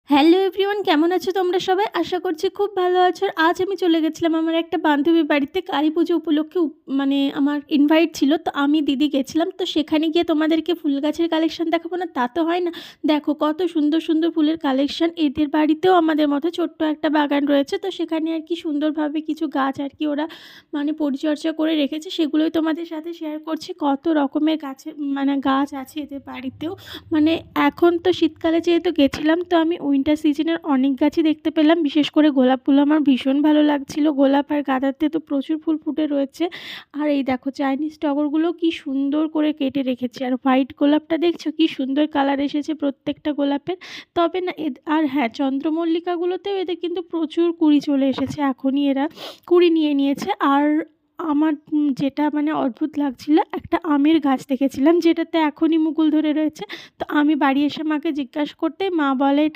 Hello everyone, কেমন আছো তোমরা সবাই? আশা করছি খুব ভালো আছো। আর আজ আমি চলে গেছিলাম আমার একটা বান্ধবীর বাড়িতে। কালী পুজো উপলক্ষে মানে আমার ইনভাইট ছিল। তো আমি দিদি গেছিলাম। তো সেখানে গিয়ে তোমাদেরকে ফুল গাছের কালেকশন দেখাবো না তা তো হয় না। দেখো কত সুন্দর সুন্দর ফুলের কালেকশন। এদের বাড়িতেও আমাদের মতো ছোট্ট একটা বাগান রয়েছে। তো সেখানে আর কি সুন্দরভাবে কিছু গাছ আর কি ওরা মানে পরিচর্যা করে রেখেছে, সেগুলোই তোমাদের সাথে শেয়ার করছি। কত রকমের গাছের মানে গাছ আছে এদের বাড়িতেও। মানে এখন তো শীতকালে যেহেতু গেছিলাম, তো আমি উইন্টার সিজনের অনেক গাছই দেখতে পেলাম। বিশেষ করে গোলাপ ফুল আমার ভীষণ ভালো লাগছিল। গোলাপ আর গাঁদাতে তো প্রচুর ফুল ফুটে রয়েছে। আর এই দেখো চাইনিজ টগরগুলো কি সুন্দর করে কেটে রেখেছে। আর হোয়াইট গোলাপটা দেখছো কি সুন্দর কালার এসেছে প্রত্যেকটা গোলাপের। তবে না আর হ্যাঁ, চন্দ্রমল্লিকাগুলোতেও এদের কিন্তু প্রচুর কুড়ি চলে এসেছে। এখনই এরা কুড়ি নিয়ে নিয়েছে। আর আমার যেটা মানে অদ্ভুত লাগছিল, একটা আমের গাছ দেখেছিলাম যেটাতে এখনই মুকুল ধরে রয়েছে। তো আমি বাড়ি এসে মাকে জিজ্ঞাসা করতেই মা বলে